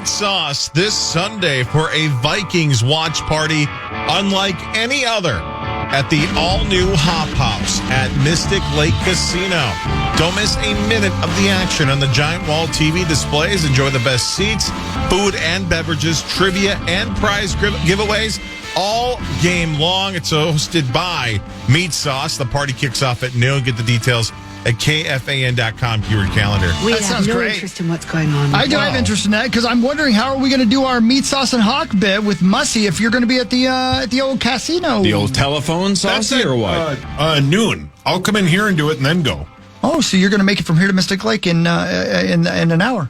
Meat Sauce this Sunday for a Vikings watch party unlike any other at the all-new Hop House at Mystic Lake Casino. Don't miss a minute of the action on the giant wall TV displays. Enjoy the best seats, food and beverages, trivia and prize giveaways all game long. It's hosted by Meat Sauce. The party kicks off at noon. Get the details at KFAN.com calendar. We That have sounds no great. interest in what's going on. I do have interest in that because I'm wondering how are we going to do our meat sauce and hawk bit with Mussy if you're going to be at the old casino. The old telephone saucy or what? Noon. I'll come in here and do it and then go. Oh, so you're going to make it from here to Mystic Lake in an hour?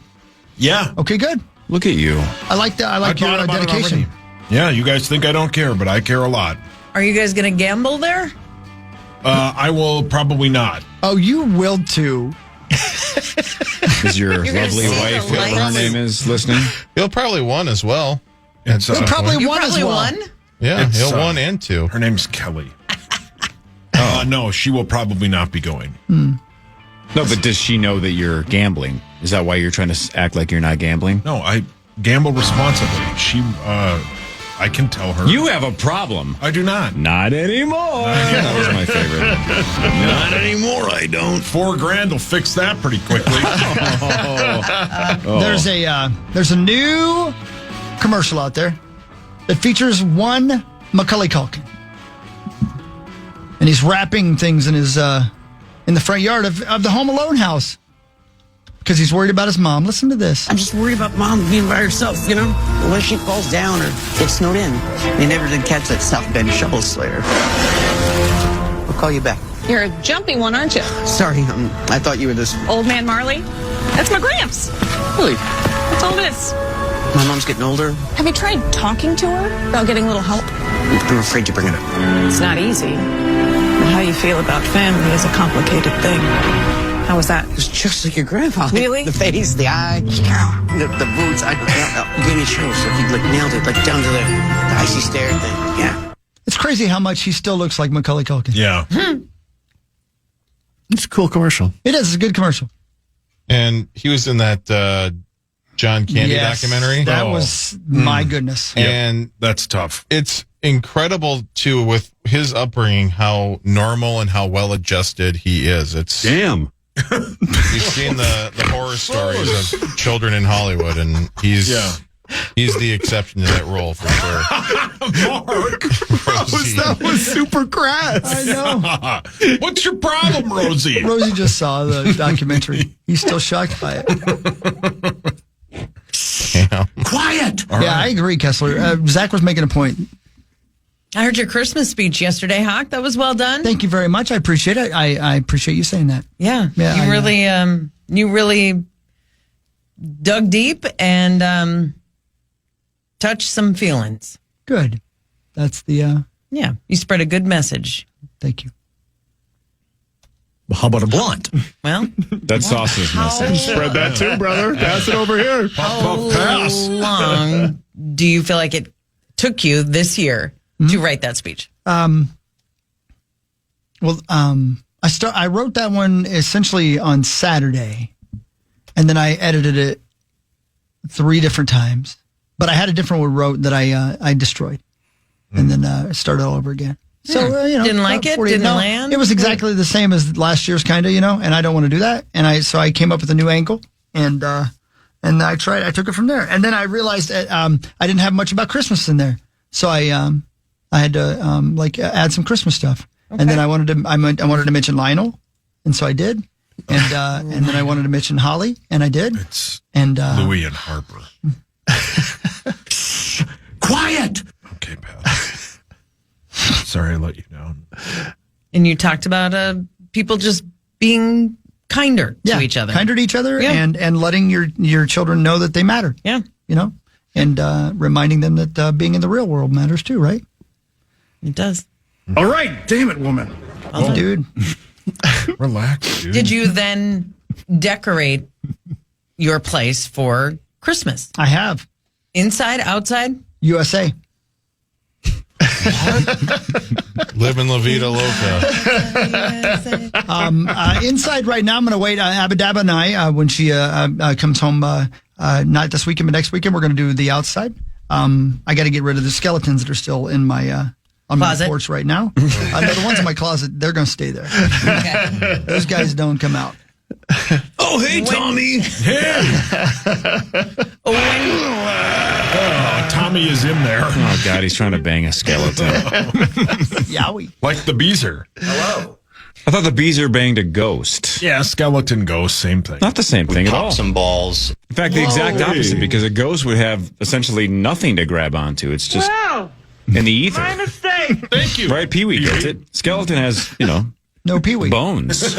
Yeah. Okay, good. Look at you. I like that. I like your thought about it dedication. already. Yeah, you guys think I don't care, but I care a lot. Are you guys going to gamble there? I will probably not. Oh, you will too. Is your You're gonna lovely see the wife, whatever her lights. name is, listening? He'll probably won as well. It's, You'll probably You won as probably well. won. Yeah, It's, he'll won and two. Her name's Kelly. No, she will probably not be going. No, but does she know that you're gambling? Is that why you're trying to act like you're not gambling? No, I gamble responsibly. I can tell her. You have a problem. I do not. Not anymore. That was my favorite. Not anymore, I don't. $4,000 will fix that pretty quickly. There's a new commercial out there that features one Macaulay Culkin, and he's wrapping things in his in the front yard of the Home Alone house because he's worried about his mom. Listen to this. I'm just worried about Mom being by herself, you know? What if she falls down or gets snowed in? They never did catch that South Bend shovel slayer. I'll call you back. You're a jumpy one, aren't you? Sorry, I thought you were this. Old man Marley? That's my Gramps. Really? That's all this. My mom's getting older. Have you tried talking to her about getting a little help? I'm afraid to bring it up. It's not easy. How you feel about family is a complicated thing. How was that? It's just like your grandpa. Really? The face, the eye, the boots. You gave me chills. Like you nailed it, like down to the icy stare thing. Yeah. It's crazy how much he still looks like Macaulay Culkin. Yeah. It's a cool commercial. It is. It's a good commercial. And he was in that John Candy documentary. That was, my goodness. And That's tough. it's incredible, too, with his upbringing, how normal and how well-adjusted he is. It's Damn. You've seen the horror stories of children in Hollywood, and he's the exception to that rule for sure. Mark. That was super crass. I know. What's your problem, Rosie? Rosie just saw the documentary. He's still shocked by it. Yeah. Quiet. I agree, Kessler. Zach was making a point. I heard your Christmas speech yesterday, Hawk. That was well done. Thank you very much. I appreciate it. I appreciate you saying that. Yeah. You really dug deep and touched some feelings. Good. That's the, Yeah. You spread a good message. thank you. How about a blunt? Well, That sausage message. Spread that too, brother. Pass it over here. how long do you feel like it took you this year to write that speech? I wrote that one essentially on Saturday, and then I edited it 3 different times. But I had a different one wrote that I destroyed, and then started all over again. So Didn't like it? Didn't land? It was exactly the same as last year's, kind of, and I don't want to do that. And I came up with a new angle, and I tried. I took it from there, and then I realized that I didn't have much about Christmas in there, so I had to add some Christmas stuff. Okay. And then I wanted to mention Lionel, and so I did. And then I wanted to mention Holly, and I did. It's and Louis and Harper. Quiet. Okay, pal. Sorry I let you down. And you talked about people just being kinder to each other. Kinder to each other, and letting your children know that they matter. Yeah. And reminding them that being in the real world matters too, right? It does. All right. Damn it, woman. Oh, dude. Relax, dude. Did you then decorate your place for Christmas? I have. Inside, outside? USA. Living La Vida Loca. Inside right now, I'm going to wait. Abadaba and I, when she comes home Not this weekend, but next weekend we're going to do the outside. I got to get rid of the skeletons that are still in my on Closet? my porch right now. No, the ones in my closet, they're going to stay there. Okay. Those guys don't come out. Oh, hey, Tommy. Oh, Tommy is in there. Oh, God, he's trying to bang a skeleton. Yowie. Like the Beezer. I thought the Beezer banged a ghost. Yeah, skeleton ghost, same thing. Not the same thing at all. Pop some balls. In fact, the exact opposite, because a ghost would have essentially nothing to grab onto. It's just in the ether. My mistake. Thank you. Right? Pee-wee gets it. Skeleton has, No peewee. bones.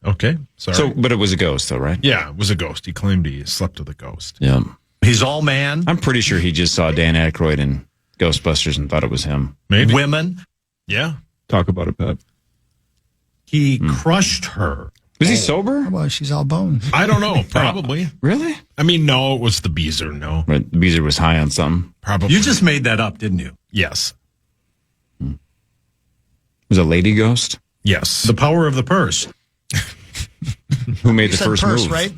Okay, sorry. So, but it was a ghost, though, right? yeah, it was a ghost. He claimed he slept with a ghost. Yeah. He's all man. I'm pretty sure he just saw Dan Aykroyd in Ghostbusters and thought it was him. Maybe. Women. Yeah. Talk about it, Pat. He crushed her. Was he sober? Well, she's all bones. I don't know. Probably. Really? I mean, no, it was the Beezer. No. Right. The Beezer was high on something. Probably. You just made that up, didn't you? Yes. It was a lady ghost? Yes. The power of the purse. Who made You the said first purse, move? right?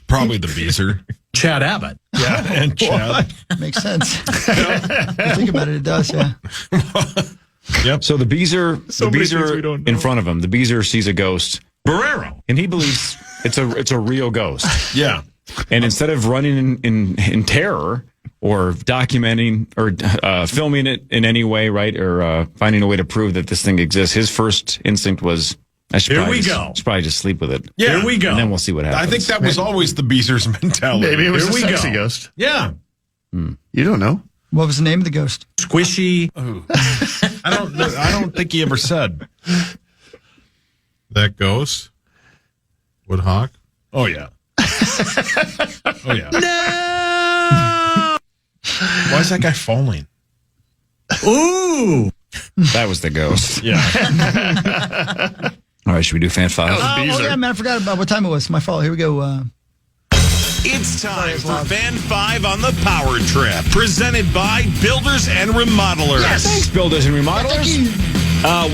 Probably the Beezer. Chad Abbott. Yeah, and Chad. Makes sense. You think about it, it does, yeah. Yep. So the Beezer, So many things we don't know. in front of him, the Beezer sees a ghost, Barrero. and he believes it's a real ghost. Yeah. And instead of running in terror or documenting or filming it in any way, right, or finding a way to prove that this thing exists, his first instinct was, I should Here probably we just, go. should probably just sleep with it. Yeah. Here we go. And then we'll see what happens. I think that was always the Beezer's mentality. Maybe it was Here a we sexy go. ghost. Yeah. You don't know. What was the name of the ghost? Squishy. I don't think he ever said. That ghost? Woodhawk? Oh, yeah. Oh, yeah. No! Why is that guy falling? Ooh. that was the ghost. Yeah. All right, should we do fan five? Oh, yeah, man, I forgot about what time it was. My fault. Here we go. It's time for Fan 5 on the Power Trip, presented by Builders and Remodelers. Thanks, builders and remodelers.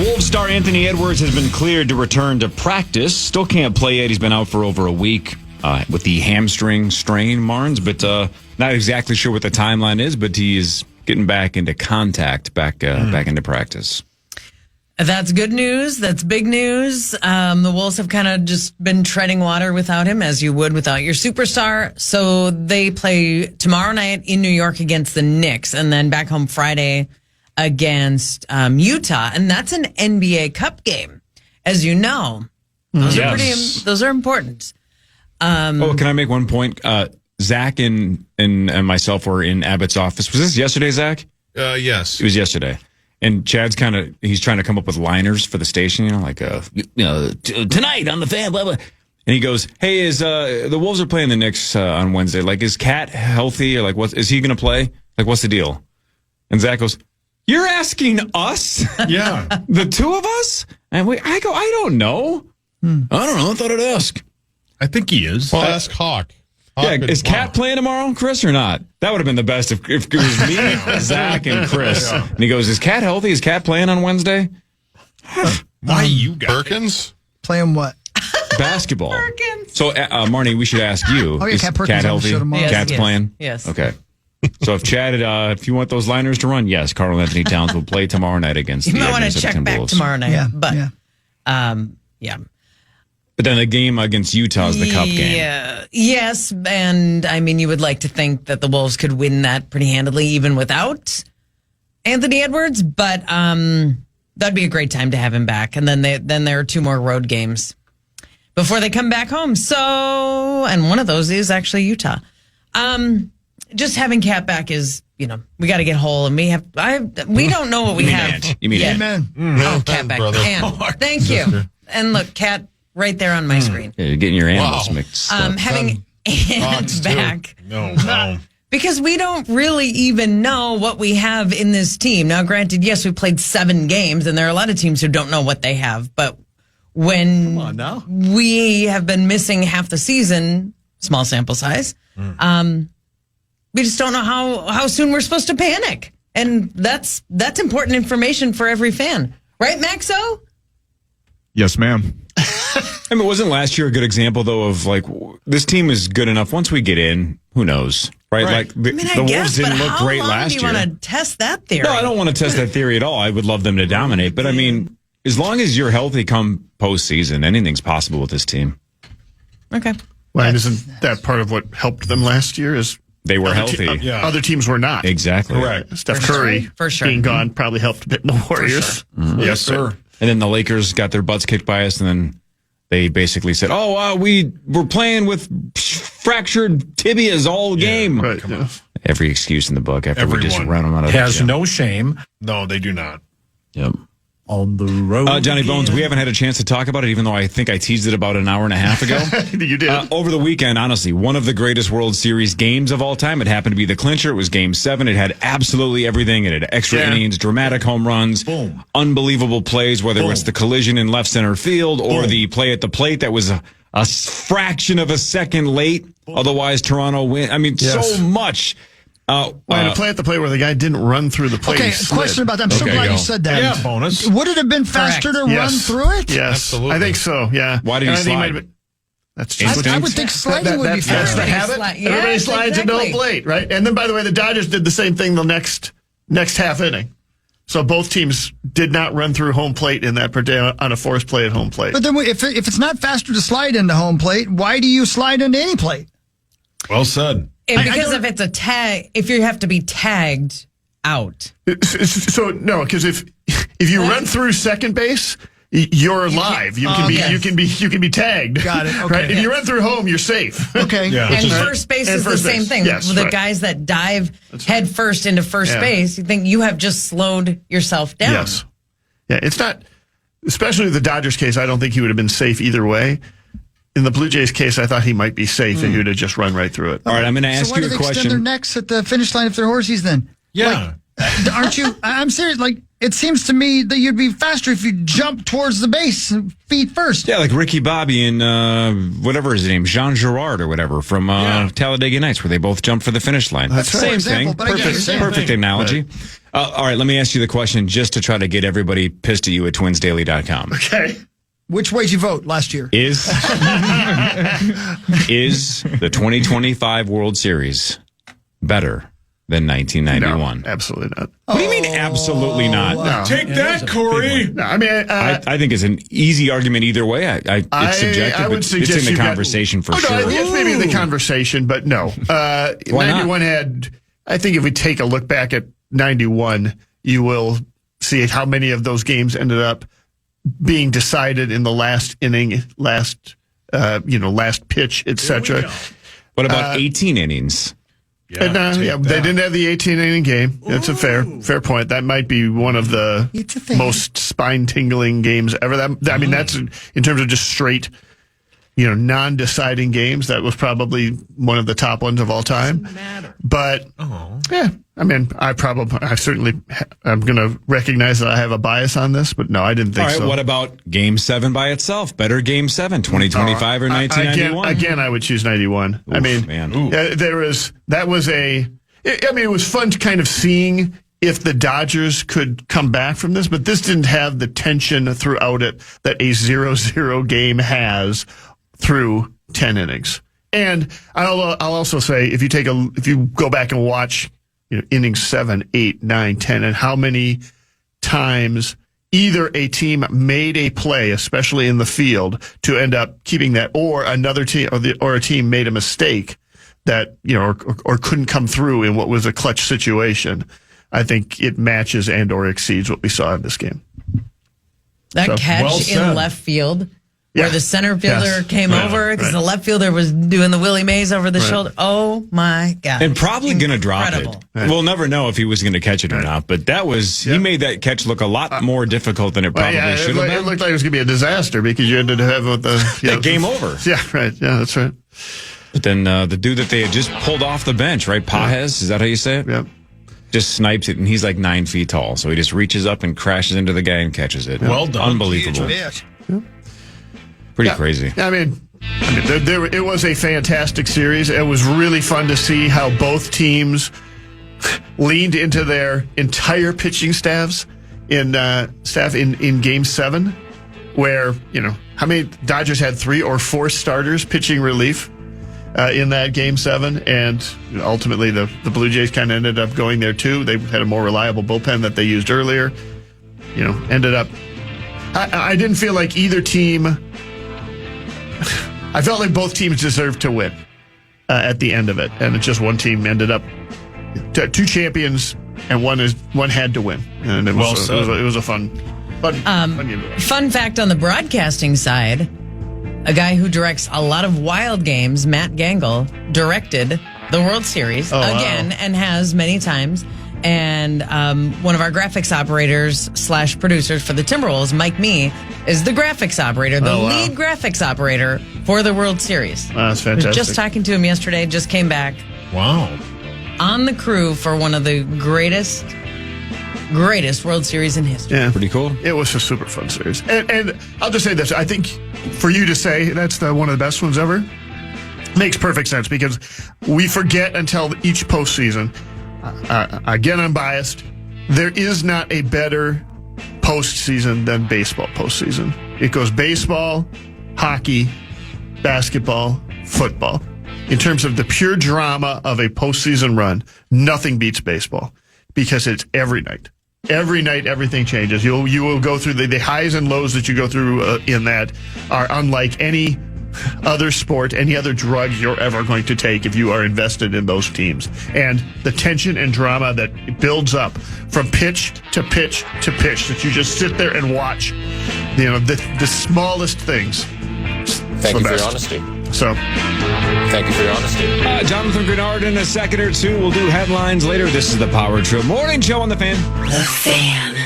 Wolves star Anthony Edwards has been cleared to return to practice. Still can't play yet. He's been out for over a week with the hamstring strain, Marnes, but not exactly sure what the timeline is, but he is getting back into contact, back into practice. That's good news. That's big news. The Wolves have kind of just been treading water without him, as you would without your superstar. So they play tomorrow night in New York against the Knicks, and then back home Friday against Utah. And that's an NBA Cup game, as you know. Those are important. Can I make one point? Zach and myself were in Abbott's office. Was this yesterday, Zach? Yes. It was yesterday. And Chad's he's trying to come up with liners for the station, like, tonight on the fan, blah, blah. And he goes, hey, the Wolves are playing the Knicks on Wednesday. Like, is Cat healthy? Or, like, is he going to play? Like, what's the deal? And Zach goes, you're asking us? Yeah. The two of us? And I go, I don't know. I don't know. I thought I'd ask. I think he is. Well, ask Hawk. Yeah, is Cat playing tomorrow, Chris, or not? That would have been the best if it was me, Zach, and Chris. Yeah. And he goes, is Cat healthy? Is Cat playing on Wednesday? Why you guys? Perkins? Playing what? Basketball. Perkins. So, Marnie, we should ask you. Oh, yeah, is Cat Perkins on the healthy? show tomorrow. Yes, Cat's yes, playing? yes. Okay. So if Chad, if you want those liners to run, yes, Carl Anthony Towns will play tomorrow night against You the might want to Minnesota check back Timberwolves. tomorrow night. Yeah, But, yeah. yeah. But then the game against Utah is the cup game. Yeah. Yes, and I mean, you would like to think that the Wolves could win that pretty handily, even without Anthony Edwards. But that'd be a great time to have him back. And then there are two more road games before they come back home. So, and one of those is actually Utah. Just having Cat back is, we got to get whole, and we don't know what we have. You mean yet. Amen. Oh, Cat back. brother. And, thank you. And look, Cat right there on my screen. Yeah, you're getting your animals Wow. mixed up. Having Ant Dogs, too. back. No. Because we don't really even know what we have in this team. Now, granted, yes, we played 7 games, and there are a lot of teams who don't know what they have. But when we have been missing half the season, small sample size, we just don't know how soon we're supposed to panic. And that's important information for every fan. Right, Maxo? Yes, ma'am. I mean, wasn't last year a good example, though, of like, this team is good enough. Once we get in, who knows? Right? Like, the Wolves didn't look great last year. Do you want to test that theory? No, I don't want to test that theory at all. I would love them to dominate. But I mean, as long as you're healthy come postseason, anything's possible with this team. Okay. Well, and isn't that part of what helped them last year? Is they were healthy. Other teams were not. Exactly. Correct. Steph Curry For sure. being gone probably helped a bit in the Warriors. Yes, sir. And then the Lakers got their butts kicked by us, and then they basically said, we were playing with fractured tibias all game. Right. Yeah. Every excuse in the book after we just Everyone run them out of Has the gym. no shame No, they do not. Yep. on the road. Johnny Bones, we haven't had a chance to talk about it, even though I think I teased it about an hour and a half ago. You did. Over the weekend, honestly, one of the greatest World Series games of all time. It happened to be the clincher. It was Game 7. It had absolutely everything. It had extra innings, dramatic home runs, unbelievable plays, whether it's the collision in left center field or the play at the plate that was a fraction of a second late. Otherwise, Toronto win. I mean, so much. And a play at the plate where the guy didn't run through the plate. Okay, question about that. I'm so glad you said that. Yeah, bonus. Would it have been faster to run through it? Yes, Absolutely. I think so. Yeah. Why did he slide? That's just I would think sliding would be that's faster. the habit. Everybody slides into a plate, right? And then, by the way, the Dodgers did the same thing the next half inning. So both teams did not run through home plate in that on a forced play at home plate. But then if it's not faster to slide into home plate, why do you slide into any plate? Well said. Because if it's a tag, if you have to be tagged out. So no, because if you run through second base, you're live. You can be tagged. Got it. Okay. Right? If you run through home, you're safe. Okay. Yeah. And first base is the same thing. Yes, the right. guys that dive head first into first base, you think you have just slowed yourself down. Yes. Yeah, it's not, especially the Dodgers case, I don't think he would have been safe either way. In the Blue Jays case, I thought he might be safe if he would have just run right through it. All right, I'm going to ask So why you do a they extend their question. necks at the finish line if they're horsies then? Yeah. Aren't you? I'm serious. Like, it seems to me that you'd be faster if you jump towards the base feet first. Yeah, like Ricky Bobby and whatever his name, Jean Girard or whatever from Talladega Nights, where they both jumped for the finish line. That's right. Same For example, thing. but I get it. Same Perfect thing. analogy. All right, let me ask you the question just to try to get everybody pissed at you at twinsdaily.com. Okay. Which way did you vote last year? Is the 2025 World Series better than 1991? No, absolutely not. What do you mean absolutely not? No. Take that, Corey. No, I mean, I think it's an easy argument either way. It's subjective, I would but suggest it's in the you've got- conversation for no, sure. It's maybe in the conversation, but no. 91 had, I think if we take a look back at 91, you will see how many of those games ended up being decided in the last inning, last pitch, etc. What about 18 innings? Yeah, They didn't have the 18-inning game. That's a fair point. That might be one of the It's a thing. most spine-tingling games ever. I mean, that's in terms of just straight, non-deciding games. That was probably one of the top ones of all time. But yeah, I mean, I'm going to recognize that I have a bias on this, but no, I didn't think All right, so. what about Game 7 by itself? Better Game 7, 2025 or 1991? Again, I would choose 91. I mean, man. it was fun to kind of seeing if the Dodgers could come back from this, but this didn't have the tension throughout it that a 0-0 game has through 10 innings. And I'll also say, if you go back and watch, innings 7, 8, 9, 10, and how many times either a team made a play, especially in the field, to end up keeping that, or another team or a team made a mistake that, or couldn't come through in what was a clutch situation. I think it matches and or exceeds what we saw in this game. That catch in left field where the center fielder came over because the left fielder was doing the Willie Mays over the shoulder. Oh, my God. And probably going to drop it. Incredible. We'll never know if he was going to catch it or not, but he made that catch look a lot more difficult than it probably should have been. It looked like it was going to be a disaster because you ended up having the game over. Yeah, right. Yeah, that's right. But then the dude that they had just pulled off the bench, right? Pajes, is that how you say it? Yeah. Just snipes it, and he's like 9 feet tall. So he just reaches up and crashes into the guy and catches it. Well done. Unbelievable. Pretty crazy. I mean, it was a fantastic series. It was really fun to see how both teams leaned into their entire pitching staffs in Game 7, where how many Dodgers had 3 or 4 starters pitching relief in that Game 7, and ultimately the Blue Jays kind of ended up going there too. They had a more reliable bullpen that they used earlier. Ended up. I didn't feel like either team. I felt like both teams deserved to win at the end of it, and it's just one team ended up 2 champions, and one had to win, and it was a fun game. Fun fact on the broadcasting side, a guy who directs a lot of Wild games, Matt Gangle, directed the World Series again and has many times. And one of our graphics operators / producers for the Timberwolves, Mike Mee, is the graphics operator, the lead graphics operator for the World Series. That's fantastic. I was just talking to him yesterday, just came back. Wow. On the crew for one of the greatest World Series in history. Yeah. Pretty cool. It was a super fun series. And I'll just say this. I think for you to say that's one of the best ones ever makes perfect sense, because we forget until each postseason. Again, I'm biased. There is not a better postseason than baseball postseason. It goes baseball, hockey, basketball, football. In terms of the pure drama of a postseason run, nothing beats baseball, because it's every night. Every night, everything changes. You will go through the highs and lows that you go through in that are unlike any other sport, any other drug you're ever going to take if you are invested in those teams. And the tension and drama that builds up from pitch to pitch to pitch, that you just sit there and watch, the smallest things. Thank you for your honesty. So, thank you for your honesty. Jonathan Greenard in a second or two. We'll do headlines later. This is the Power Trip Morning Show on the Fan. The Fan.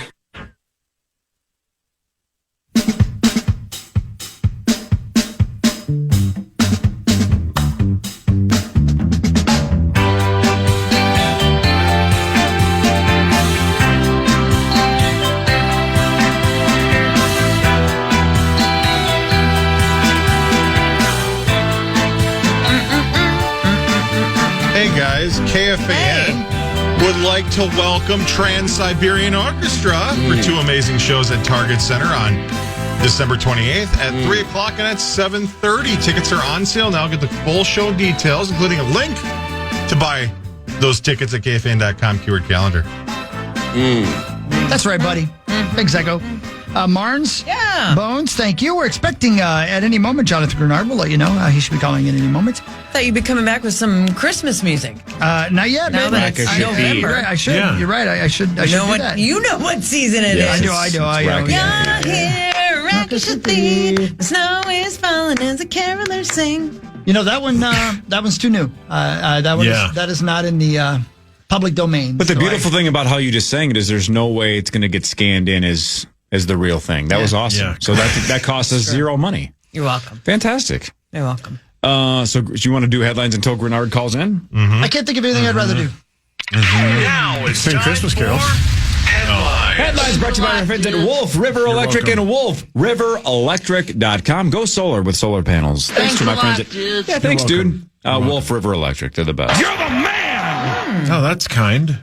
KFAN would like to welcome Trans-Siberian Orchestra for 2 amazing shows at Target Center on December 28th at 3 o'clock and at 7:30. Tickets are on sale now. Get the full show details, including a link to buy those tickets at KFAN.com keyword calendar. That's right, buddy. Big Zego. Marnes? Yeah. Bones, thank you. We're expecting at any moment Jonathan Greenard. We'll let you know. He should be calling in any moment. Thought you'd be coming back with some Christmas music. Not yet. Now maybe. that it's November. You're right. I should. Yeah. You're right. I should. I should do that. You know what season it is. I do. You're here, rockets your feet. The snow is falling as the carolers sing. That one. That one's too new. That is not in the public domain. But the beautiful thing about how you just sang it is there's no way it's going to get scanned in as the real thing. That was awesome. Yeah. So that cost us zero money. You're welcome. Fantastic. You're welcome. So do you want to do headlines until Greenard calls in? Mm-hmm. I can't think of anything I'd rather do. Now it's sing Christmas carols. Headlines brought to you by our friends at Wolf River Electric and WolfRiverElectric.com. Go solar with solar panels. Thanks to my friends at thanks, dude. Wolf River Electric. They're the best. You're the man. Oh, that's kind.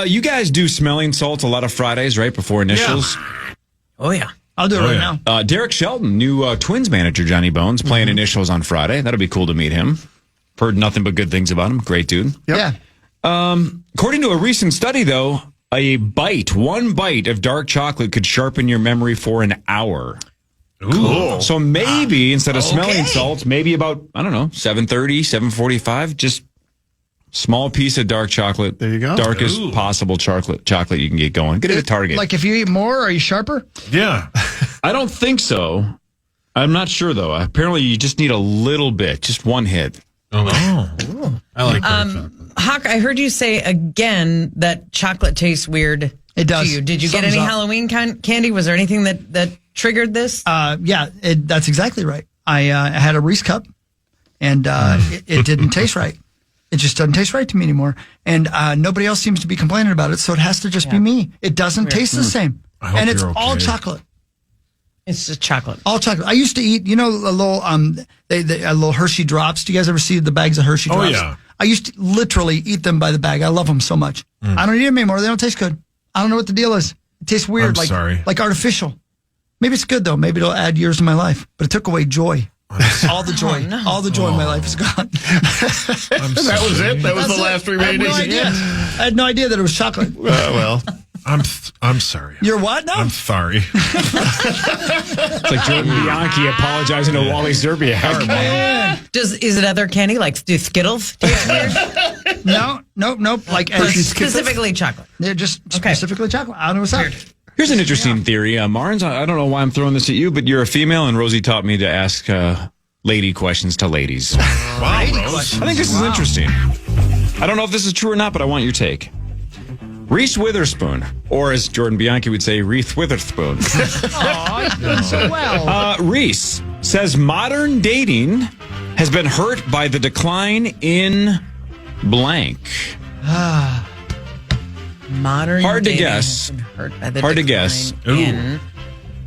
You guys do smelling salts a lot of Fridays, right? Before initials. Yeah. Oh, yeah. I'll do it right now. Derek Shelton, new Twins manager, Johnny Bones, playing initials on Friday. That'll be cool to meet him. Heard nothing but good things about him. Great dude. Yep. Yeah. According to a recent study, though, one bite of dark chocolate could sharpen your memory for an hour. Cool. So maybe instead of smelling salts, maybe about, 7:30, 7:45, just small piece of dark chocolate. There you go. Darkest possible chocolate you can get going. Get it at Target. Like if you eat more, are you sharper? Yeah. I don't think so. I'm not sure, though. Apparently, you just need a little bit, just one hit. Oh. I like that. Hawk, I heard you say again that chocolate tastes weird. It does. To you. Did you get any Halloween candy? Was there anything that triggered this? Yeah, that's exactly right. I had a Reese cup, and it didn't taste right. It just doesn't taste right to me anymore. And nobody else seems to be complaining about it, so it has to just be me. It doesn't taste the same. And it's all chocolate. It's just chocolate. All chocolate. I used to eat, a little a little Hershey drops. Do you guys ever see the bags of Hershey drops? Oh, yeah. I used to literally eat them by the bag. I love them so much. I don't eat them anymore. They don't taste good. I don't know what the deal is. It tastes weird, I'm sorry. like artificial. Maybe it's good though. Maybe it'll add years to my life. But it took away joy. All the joy. All the joy in my life is gone. That was it? That was the last remaining? I had no idea that it was chocolate. Well, I'm sorry. You're what now? I'm sorry. It's like Jordan Bianchi apologizing to Wally Zerbiak. Is it other candy like do Skittles taste weird? Nope. Like specifically chocolate. They're just specifically chocolate. I don't know what's up. Here's an interesting theory. Marnes, I don't know why I'm throwing this at you, but you're a female, and Rosie taught me to ask lady questions to ladies. Wow, Rose. I think this is interesting. I don't know if this is true or not, but I want your take. Reese Witherspoon, or as Jordan Bianchi would say, Reese Witherspoon. Oh, he's doing so well. Reese says modern dating has been hurt by the decline in blank. Modern hard to dating guess. has been hurt by the Hard to decline guess. in-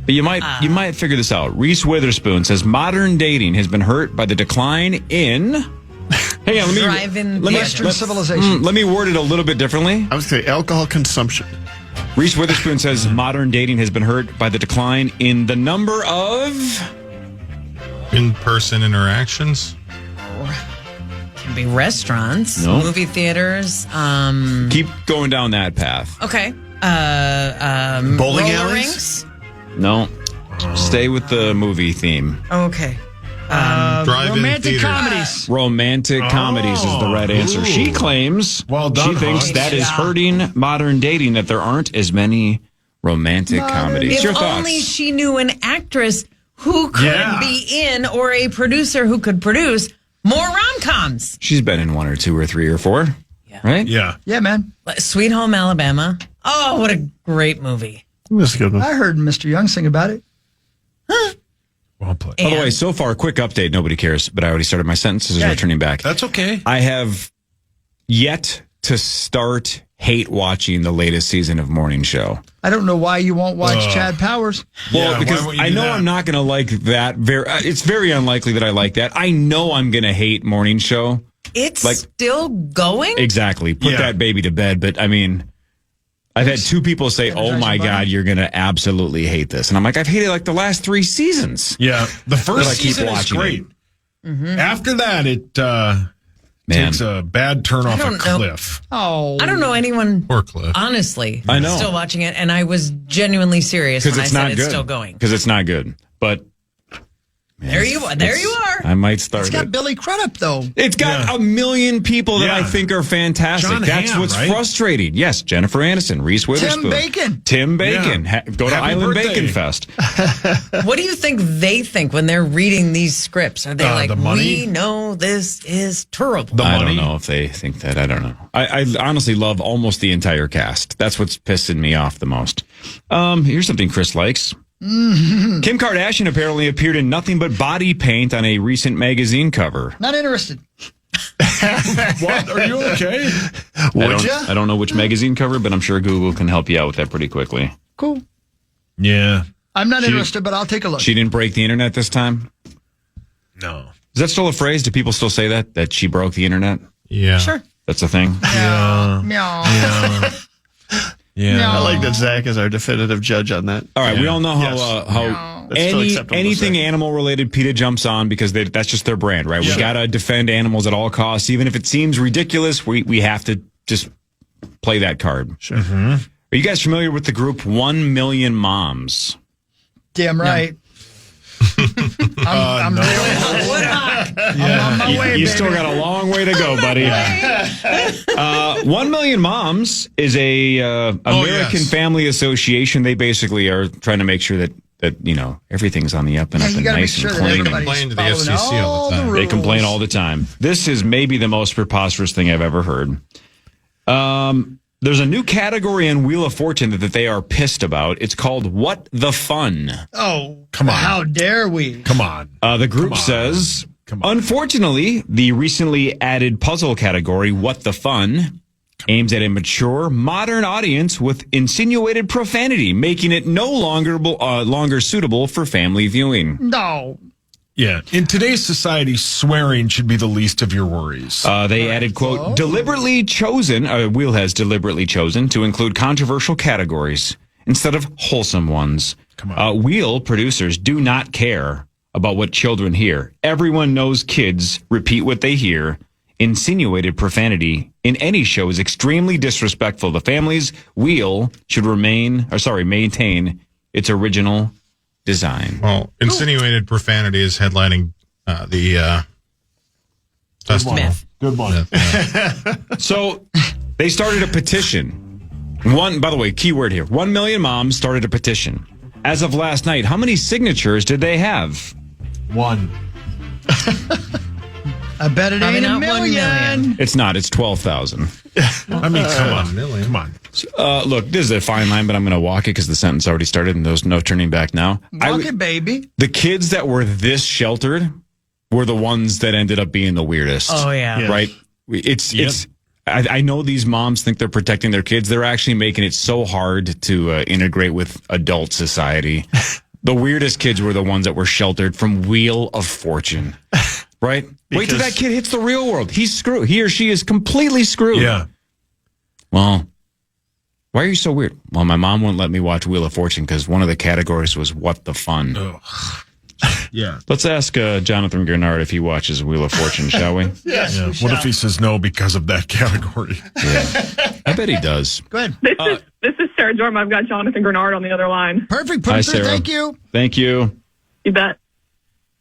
But you might figure this out. Reese Witherspoon says modern dating has been hurt by the decline in. Hang on, Western civilization. Let me word it a little bit differently. I was going to say alcohol consumption. Reese Witherspoon says modern dating has been hurt by the decline in the number of In-person interactions. Can be restaurants, No. movie theaters. Keep going down that path. Okay. Bowling roller alleys? rinks. No. Stay with the movie theme. Okay. Drive-in Romantic theaters. comedies. Romantic comedies is the right answer. Ooh. She claims Well done, she thinks Hans. that is hurting modern dating, that there aren't as many romantic comedies. If Your thoughts? only she knew an actress who could be in, or a producer who could produce more rom-coms. She's been in 1 or 2 or 3 or 4, right? Yeah. Yeah, man. Sweet Home Alabama. Oh, what a great movie. That's a good one. I heard Mr. Young sing about it. Well played. By the way, so far, quick update. Nobody cares, but I already started my sentences and returning back. That's okay. I have yet to start hate watching the latest season of Morning Show. I don't know why you won't watch Chad Powers. Well, Yeah, because why won't you I do know that? I'm not going to like that. It's very unlikely that I like that. I know I'm going to hate Morning Show. It's Like- still going? Exactly. Put Yeah. that baby to bed. But I mean, I've had 2 people say, "Oh my God, you're going to absolutely hate this," and I'm like, I've hated like the last 3 seasons. Yeah. The But I first keep season is watching great. Mm-hmm. After that, it Man. takes a bad turn off a don't know. cliff. Oh. I don't know anyone, Poor Cliff. honestly, I know. still watching it, and I was genuinely serious when Because I it's said not it's good. still going. Because it's not good. But There you are. I might start It's got it. Billy Crudup, though. It's got a million people that I Yeah. think are fantastic. John That's Hamm, what's right? frustrating. Yes, Jennifer Aniston, Reese Witherspoon, Tim Bacon. Bacon. Yeah. Go to Happy Island birthday. Bacon Fest. What do you think they think when they're reading these scripts? Are they like, the money? we know this is terrible? The I money. don't know if they think that. I don't know. I honestly love almost the entire cast. That's what's pissing me off the most. Here's something Chris likes. Kim Kardashian apparently appeared in nothing but body paint on a recent magazine cover. Not interested. What? Are you okay? Would ya? I don't know which magazine cover, but I'm sure Google can help you out with that pretty quickly. Cool. Yeah. I'm not interested, but I'll take a look. She didn't break the internet this time? No. Is that still a phrase? Do people still say that? That she broke the internet? Yeah. Sure. That's a thing? Yeah. Meow. Yeah. I like that Zach is our definitive judge on that. All right, we all know how Yes. how That's still acceptable to anything say. animal related PETA jumps on because that's just their brand, right? We Yeah. got to defend animals at all costs. Even if it seems ridiculous, we have to just play that card. Sure. Are you guys familiar with the group 1 Million Moms? Damn right. I'm really I'm on my way, You baby. still got a long way to go, buddy. 1 Million Moms is a American yes. Family Association. They basically are trying to make sure that everything's on the up and Yeah, up you and gotta make nice sure and that clean. everybody's Complain to the following FCC all the all time. They complain rules. all the time. This is maybe the most preposterous thing I've ever heard. There's a new category in Wheel of Fortune that they are pissed about. It's called What the Fun. Oh, Come on. How dare we? Come on. The group Come on. says, Come on. unfortunately, the recently added puzzle category, What the Fun, aims at a mature, modern audience with insinuated profanity, making it no longer suitable for family viewing. No. Yeah. In today's society, swearing should be the least of your worries. They added, quote, deliberately chosen, Wheel has deliberately chosen to include controversial categories instead of wholesome ones. Come on. Wheel producers do not care about what children hear. Everyone knows kids repeat what they hear. Insinuated profanity in any show is extremely disrespectful. The family's Wheel should maintain its original design. Well, insinuated profanity is headlining the festival. Myth. Good one. So they started a petition. By the way, key word here. 1 million moms started a petition. As of last night, how many signatures did they have? 1. I bet it Probably ain't a not 1 million. million. It's not. It's 12,000. I mean, come on. Come on. Look, this is a fine line, but I'm going to walk it because the sentence already started and there's no turning back now. Walk it, baby. The kids that were this sheltered were the ones that ended up being the weirdest. Oh, yeah. Right? I know these moms think they're protecting their kids. They're actually making it so hard to integrate with adult society. The weirdest kids were the ones that were sheltered from Wheel of Fortune. Right? Wait till that kid hits the real world. He's screwed. He or she is completely screwed. Yeah. Well, why are you so weird? Well, my mom wouldn't let me watch Wheel of Fortune because one of the categories was what the fun. Yeah. Let's ask Jonathan Greenard if he watches Wheel of Fortune, shall we? Yes. Yeah. What if he says no because of that category? Yeah. I bet he does. Go ahead. This is Sarah Jordan. I've got Jonathan Greenard on the other line. Perfect. Put Hi, it through. Sarah. Thank you. Thank you. You bet.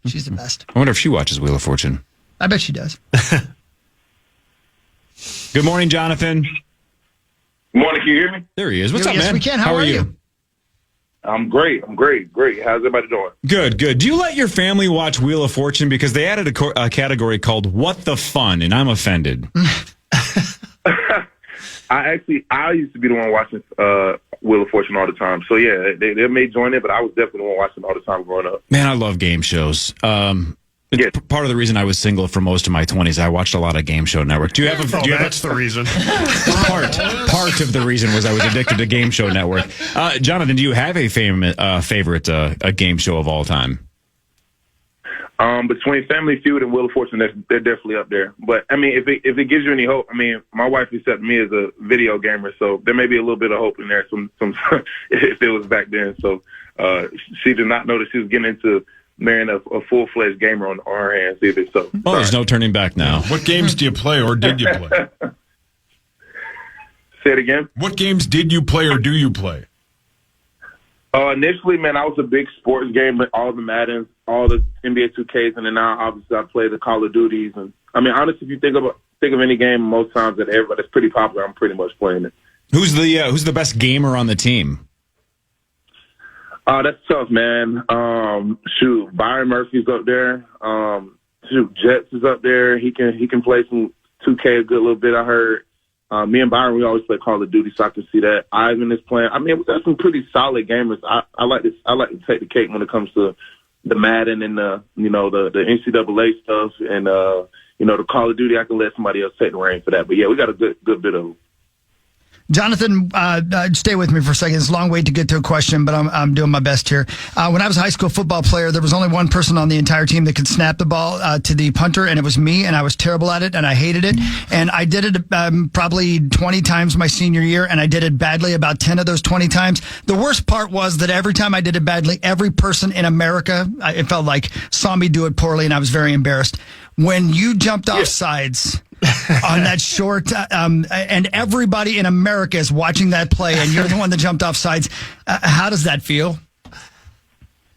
She's the best. I wonder if she watches Wheel of Fortune. I bet she does. Good morning, Jonathan. Good morning. Can you hear me? There he is. What's up, yes, man? we can. How are you? I'm great. Great. How's everybody doing? Good. Do you let your family watch Wheel of Fortune? Because they added a category called What the Fun, and I'm offended. I used to be the one watching Wheel of Fortune all the time. So, yeah, they may join it, but I was definitely the one watching all the time growing up. Man, I love game shows. It's part of the reason I was single for most of my 20s. I watched a lot of Game Show Network. That's the reason. Part of the reason was I was addicted to Game Show Network. Jonathan, do you have a favorite game show of all time? Between Family Feud and Wheel of Fortune, they're definitely up there. But, I mean, if it gives you any hope, I mean, my wife accepted me as a video gamer, so there may be a little bit of hope in there some if it was back then. So she did not know that she was getting into marrying a full-fledged gamer on her hands either. So, there's no turning back now. What games do you play or did you play? Say it again? What games did you play or do you play? Initially, man, I was a big sports game, all the Maddens, all the NBA 2Ks, and then now obviously I play the Call of Duties. And I mean, honestly, if you think of any game, most times that's pretty popular, I'm pretty much playing it. Who's the best gamer on the team? That's tough, man. Byron Murphy's up there. Jets is up there. He can play some 2K a good little bit. I heard. Me and Byron, we always play Call of Duty, so I can see that. Ivan is playing. I mean, we got some pretty solid gamers. I like to take the cake when it comes to the Madden and the NCAA stuff, and the Call of Duty. I can let somebody else take the reign for that. But yeah, we got a good bit of them. Jonathan, stay with me for a second. It's a long way to get to a question, but I'm doing my best here. When I was a high school football player, there was only one person on the entire team that could snap the ball to the punter, and it was me, and I was terrible at it, and I hated it. And I did it probably 20 times my senior year, and I did it badly about 10 of those 20 times. The worst part was that every time I did it badly, every person in America, it felt like, saw me do it poorly, and I was very embarrassed. When you jumped off sides on that short, and everybody in America is watching that play, and you're the one that jumped off sides, how does that feel?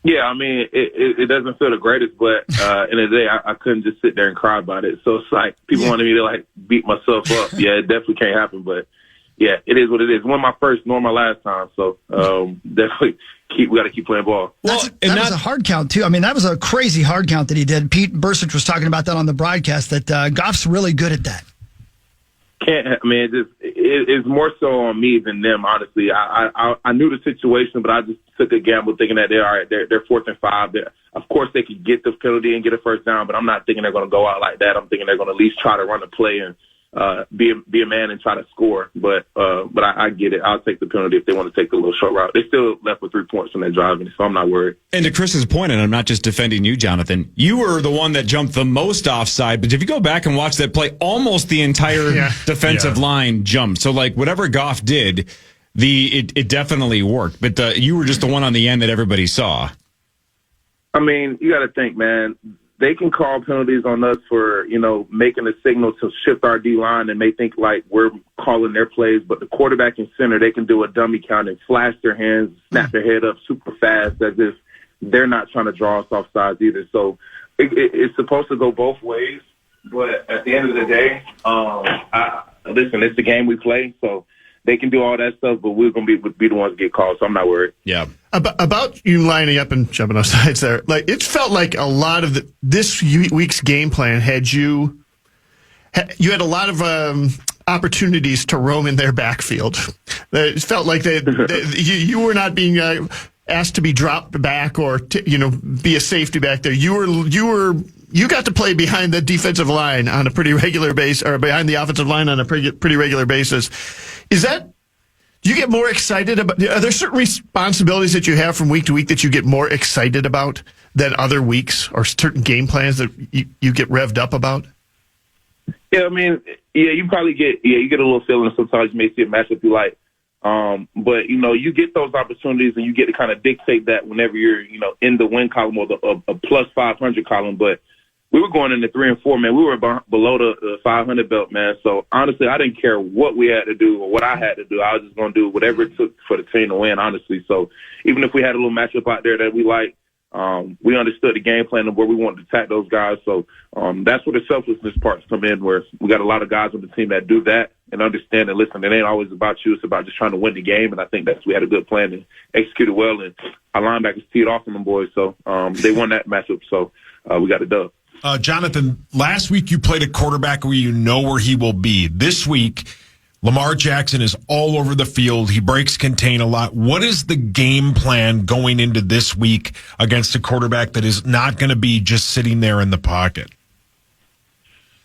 Yeah, I mean, it doesn't feel the greatest, but in the day, I couldn't just sit there and cry about it. So it's like people wanted me to like beat myself up. Yeah, it definitely can't happen, but yeah, it is what it is. One of my first, nor my last time. So definitely we got to keep playing ball. That was a hard count too. I mean, that was a crazy hard count that he did. Pete Bursich was talking about that on the broadcast. That Goff's really good at that. It's more so on me than them. Honestly, I knew the situation, but I just took a gamble thinking that they're 4th and 5. Of course, they could get the penalty and get a first down, but I'm not thinking they're going to go out like that. I'm thinking they're going to at least try to run the play and be a man and try to score. But I get it. I'll take the penalty if they want to take the little short route. They still left with 3 points from that driving, so I'm not worried. And to Chris's point, and I'm not just defending you, Jonathan, you were the one that jumped the most offside. But if you go back and watch that play, almost the entire defensive line jumped. So like whatever Goff did, it definitely worked. But you were just the one on the end that everybody saw. I mean, you got to think, man. They can call penalties on us for, making a signal to shift our D-line, and they think like we're calling their plays. But the quarterback and center, they can do a dummy count and flash their hands, snap their head up super fast as if they're not trying to draw us off sides either. So it's supposed to go both ways. But at the end of the day, listen, it's the game we play. So they can do all that stuff, but we're going to be the ones to get called, so I'm not worried. Yeah. About you lining up and jumping off sides there, like it felt like a lot of this week's game plan had you had a lot of opportunities to roam in their backfield. It felt like you were not being asked to be dropped back or be a safety back there. You got to play behind the defensive line on a pretty regular basis, or behind the offensive line on a pretty regular basis. Do you get more excited about? Are there certain responsibilities that you have from week to week that you get more excited about than other weeks, or certain game plans that you get revved up about? Yeah, I mean, you probably get a little feeling. Sometimes you may see a matchup you like, but you get those opportunities and you get to kind of dictate that whenever you're in the win column or a plus 500 column. But we were going into 3 and 4, man. We were below the 500 belt, man. So honestly, I didn't care what we had to do or what I had to do. I was just going to do whatever it took for the team to win, honestly. So even if we had a little matchup out there that we liked, we understood the game plan and where we wanted to attack those guys. So that's where the selflessness parts come in, where we got a lot of guys on the team that do that and understand that, listen, it ain't always about you. It's about just trying to win the game. And I think we had a good plan and executed well. And our linebackers teed off on them boys. So they won that matchup. So we got a dub. Jonathan, last week you played a quarterback where you know where he will be. This week, Lamar Jackson is all over the field. He breaks contain a lot. What is the game plan going into this week against a quarterback that is not going to be just sitting there in the pocket?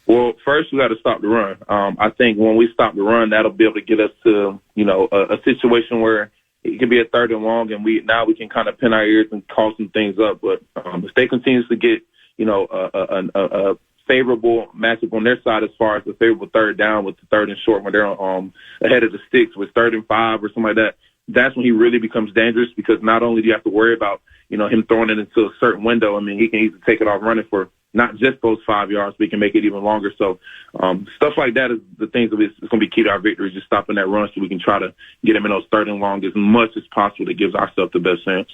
Well, first we got to stop the run. I think when we stop the run, that'll be able to get us to, a situation where it can be a 3rd and long, and we can kind of pin our ears and call some things up. But if they continuously get a favorable matchup on their side as far as the favorable 3rd down with the 3rd and short when they're ahead of the sticks with 3rd and 5 or something like that, that's when he really becomes dangerous, because not only do you have to worry about, him throwing it into a certain window, I mean, he can easily take it off running for not just those 5 yards, but he can make it even longer. So stuff like that is the things that is going to be key to our victory, just stopping that run so we can try to get him in those 3rd and long as much as possible that gives ourselves the best chance.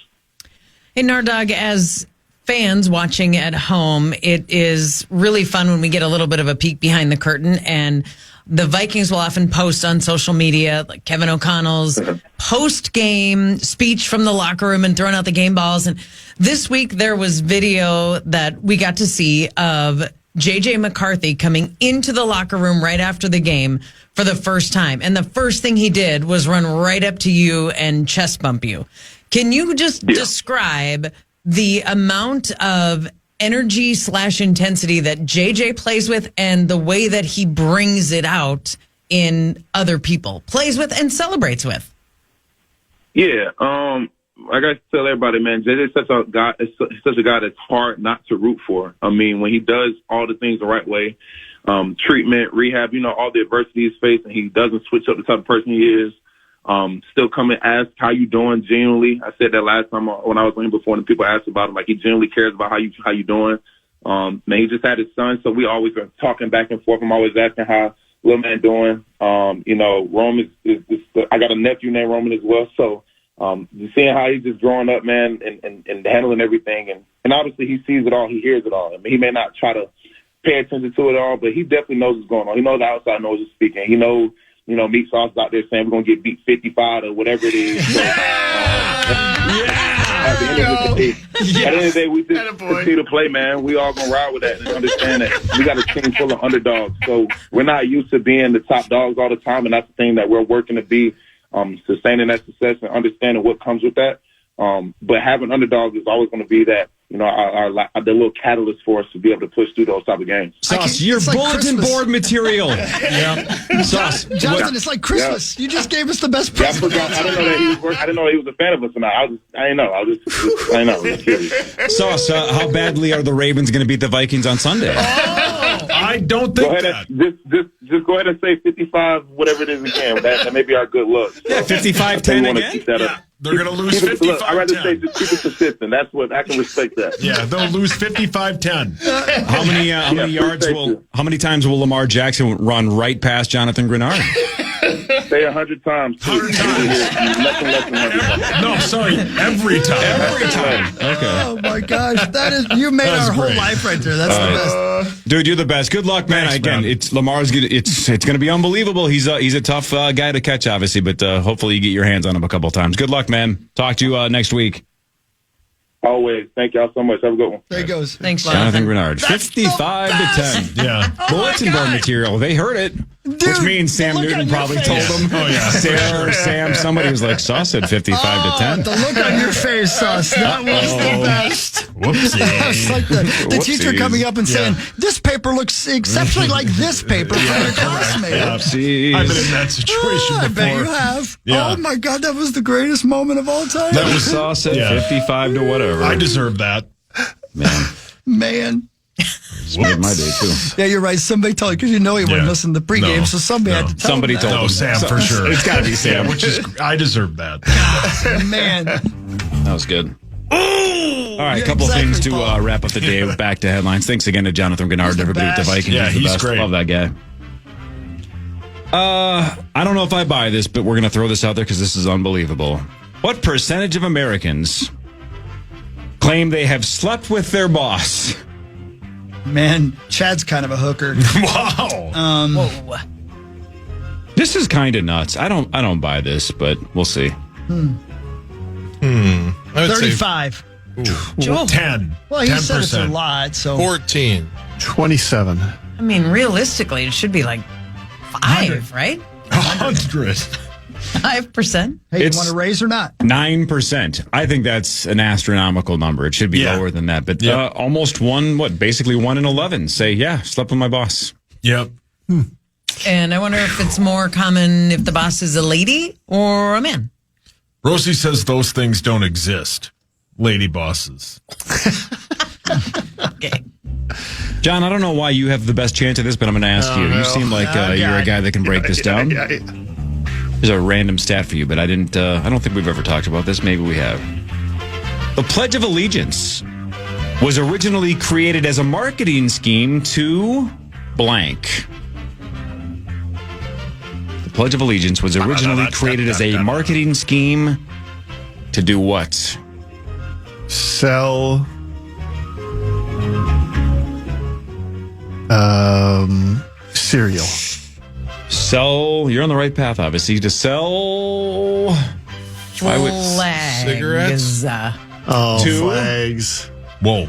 Hey, Nardog, as fans watching at home, it is really fun when we get a little bit of a peek behind the curtain, and the Vikings will often post on social media, like Kevin O'Connell's post-game speech from the locker room and throwing out the game balls. And this week there was video that we got to see of J.J. McCarthy coming into the locker room right after the game for the first time. And the first thing he did was run right up to you and chest bump you. Can you just describe the amount of energy / intensity that JJ plays with and the way that he brings it out in other people, plays with and celebrates with? Yeah. I got to tell everybody, man, JJ's such a guy. He's such a guy that's hard not to root for. I mean, when he does all the things the right way, treatment, rehab, all the adversity he's faced, and he doesn't switch up the type of person he is. Still come and ask how you doing genuinely. I said that last time when I was with him before, and people asked about him, like he genuinely cares about how you doing. Man, he just had his son, so we always are talking back and forth. I'm always asking how little man doing. Roman is I got a nephew named Roman as well, so seeing how he's just growing up, man, and handling everything, and obviously he sees it all, he hears it all. I mean, he may not try to pay attention to it all, but he definitely knows what's going on. He knows the outside knows what's speaking. He knows. Meat Sauce is out there saying we're going to get beat 55 or whatever it is. So, at the end of the day, we just continue to play, man. We all going to ride with that and understand that we got a team full of underdogs. So we're not used to being the top dogs all the time, and that's the thing that we're working to be, sustaining that success and understanding what comes with that. But having underdogs is always going to be that, the little catalyst for us to be able to push through those type of games. Sauce, your bulletin board material. Sauce. Jonathan, it's like Christmas. You just gave us the best present. I didn't know he was a fan of us or not. I didn't know. I was curious. Sauce, how badly are the Ravens going to beat the Vikings on Sunday? Oh, I don't Go think ahead that. and just go ahead and say 55, whatever it is again. That may be our good luck. So, Yeah, 55-10 we wanna again? keep that up. They're going to lose Keep it- look, 55-10. I'd rather say just keep it consistent. That's what I can respect that. Yeah, they'll lose 55-10. How many how many times will Lamar Jackson run right past Jonathan Greenard? Say 100 times. 100 times. Nothing less than 100 times. No, sorry, every time. Every time. Okay. Oh my gosh, you made That was our whole great. life right there. That's the best. Dude, you're the best. Good luck, man. Thanks, Again, man. it's Lamar's good. It's going to be unbelievable. He's a tough guy to catch, obviously, but hopefully you get your hands on him a couple times. Good luck, man. Talk to you next week. Always. Thank y'all so much. Have a good one. There he goes. Thanks, Jonathan Jonathan. Greenard, 55-10. Yeah. Bulletin board material. They heard it. Which means Sam look Newton on your probably face. told them. Oh, yeah. Sarah or Sam, somebody was like, Saw said 55-10. The look on your face, Sauce. That was the best. Whoopsie. It's like the teacher Whoopsies. coming up and saying, this paper looks exceptionally like this paper from your classmate. Oopsies. I've been in that situation I before. bet you have. Yeah. Oh my God, that was the greatest moment of all time. That was Saw said Yeah. 55 to whatever. I deserve that. Man, Man. it's made my day too. Yeah, you're right. Somebody told you because you know he wouldn't Yeah. listen to the pregame, No. so somebody had to tell Somebody him told that. No, Sam, for sure. It's got to be Sam. Yeah, which is, I deserve that. Man. That was good. All right, Yeah, a couple exactly, things to Paul. wrap up the day with back to headlines. Thanks again to Jonathan Greenard, He's the everybody at the best. Vikings. Yeah, the he's best. great. Love that guy. I don't know if I buy this, but we're going to throw this out there because this is unbelievable. What percentage of Americans claim they have slept with their boss? Man, Chad's kind of a hooker. Wow. Whoa. This is kind of nuts. I don't buy this, but we'll see. I would 35. Joe. 10. Well, he said it's a 10%. lot, so. say 14. 27. I mean, realistically, it should be like 5, right? 100. 5%. Hey, you It's- want to raise or not? 9%. I think that's an astronomical number. It should be Yeah. lower than that. But Yeah. almost basically 1 in 11 say, yeah, slept with my boss. Yep. And I wonder if it's more common if the boss is a lady or a man. Rosie says those things don't exist. Lady bosses. Okay. John, I don't know why you have the best chance of this, but I'm going to ask you. You seem like you're a guy that can break this down. There's a random stat for you, but I don't think we've ever talked about this. Maybe we have. The Pledge of Allegiance was originally created as a marketing scheme to blank. The Pledge of Allegiance was originally created as a marketing scheme to do what? Sell. Cereal. Sell. You're on the right path, obviously. To sell. I would Flags. cigarettes? Oh, Two. flags. Whoa.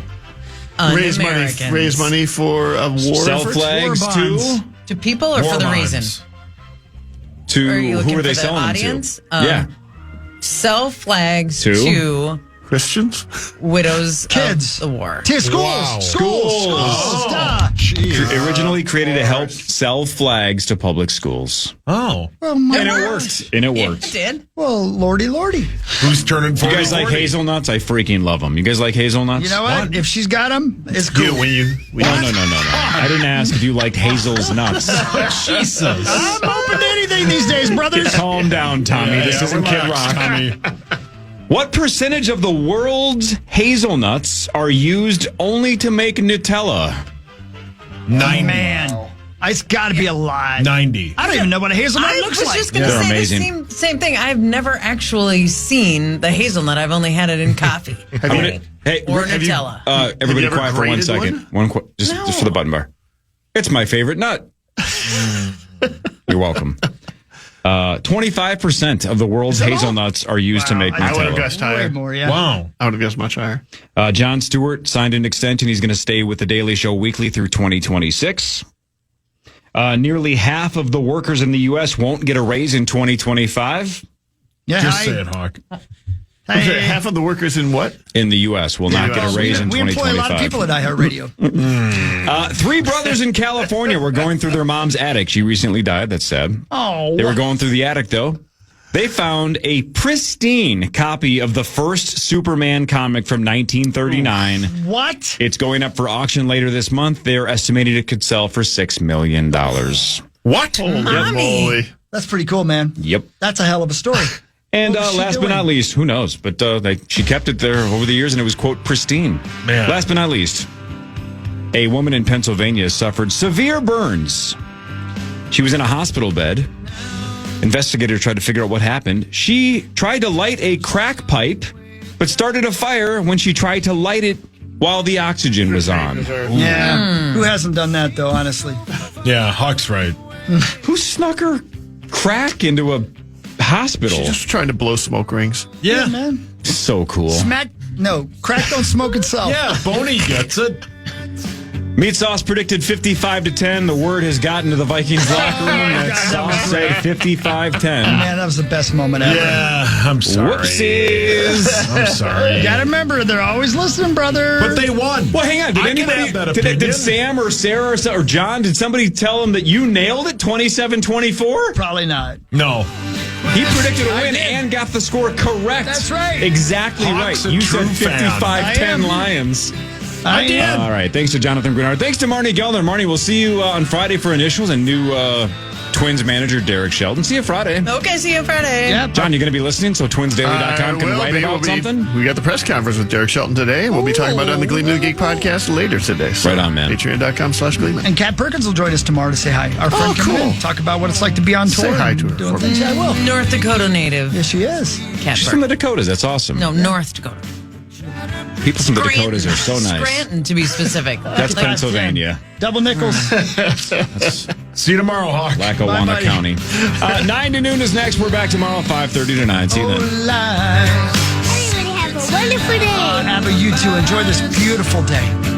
Un-Americans. Raise money for a war sell effort? flags War to bonds. To people or War for the bonds. reason? to Are you looking who are they for the selling audience? them to? Yeah. Sell flags To? to Christians? widows Kids. of the war. Schools. Wow. Schools. Duh. Originally created to help sell flags to public schools. Oh. Well, my And it word. worked. And it Yeah, worked. it did. Well, lordy. Who's turning 40? You guys like hazelnuts? I freaking love them. You guys like hazelnuts? You know what? If she's got them, it's cool. You, when you, No. I didn't ask if you liked Hazel's nuts. Jesus. I'm open to anything these days, brothers. Calm down, Tommy. This isn't Kid relax, Rock. Tommy. What percentage of the world's hazelnuts are used only to make Nutella? 90. Man, it's got to be a lot. 90. I don't even know what a hazelnut I looks was like. just going to They're say amazing. the same thing. I've never actually seen the hazelnut. I've only had it in coffee. Hey, Or have you- Nutella. everybody you ever quiet for 1 grated second. one? Just for the button bar. It's my favorite nut. You're welcome. 25% of the world's hazelnuts are used to make I would have Nutella. guessed Way higher. more, yeah. Wow. I would have guessed much higher. Jon Stewart signed an extension. He's going to stay with The Daily Show weekly through 2026. Nearly half of the workers in the U.S. won't get a raise in 2025. Yeah, Just say it, Hawk. Hey, Half of the workers in what? In the U.S. will not get a raise in we employ a lot of 2025. people at iHeartRadio. 3 brothers in California were going through their mom's attic. She recently died. That's sad. Oh, They were going through the attic, though. They found a pristine copy of the first Superman comic from 1939. What? It's going up for auction later this month. They're estimating it could sell for $6 million. What? Holy moly. That's pretty cool, man. Yep. That's a hell of a story. And What was she last but doing? not least, who knows? But she kept it there over the years, and it was, quote, pristine. Man. Last but not least, a woman in Pennsylvania suffered severe burns. She was in a hospital bed. Investigators tried to figure out what happened. She tried to light a crack pipe, but started a fire when she tried to light it while the oxygen was on. Yeah. Who hasn't done that, though, honestly? Yeah, Huck's right. Who snuck her crack into a hospital? She's just trying to blow smoke rings. Yeah, man. So cool. Crack don't smoke itself. Yeah, Boney gets it. Meat Sauce predicted 55-10. The word has gotten to the Vikings locker room that Sauce said 55-10. Man, that was the best moment ever. Yeah, I'm sorry. Whoopsies. I'm sorry. You gotta remember, they're always listening, brother. But they won. Well, hang on. Did I can anybody, have that did opinion. Sam or Sarah or John, did somebody tell him that you nailed it 27-24? Probably not. No. He predicted a win and got the score correct. That's right. Exactly Hawk's right. a You true said fan. 55-10 Lions. I did. All right. Thanks to Jonathan Greenard. Thanks to Marnie Geldner. Marnie, we'll see you on Friday for initials and new Twins manager Derek Sheldon. See you Friday. Okay, see you Friday. Yep. John, you're going to be listening, so twinsdaily.com can write about something? We got the press conference with Derek Shelton today. We'll be talking about it on the Gleeman of the Geek podcast later today. So Right on, man. Patreon.com/Gleeman. And Kat Perkins will join us tomorrow to say hi. Our friend coming cool. in, talk about what it's like to be on tour. Say hi to her Doing for me. things. I will. North Dakota native. Yes, she is. Cat She's from the Dakotas. That's awesome. No, North Dakota. People from the Dakotas are so nice. Scranton, to be specific. That's Pennsylvania. Double nickels. See you tomorrow, Hawk. Lackawanna buddy. County. 9 to noon is next. We're back tomorrow, 5:30 to 9. See you then. Live. Everybody have a wonderful day. Abba, you too. Enjoy this beautiful day.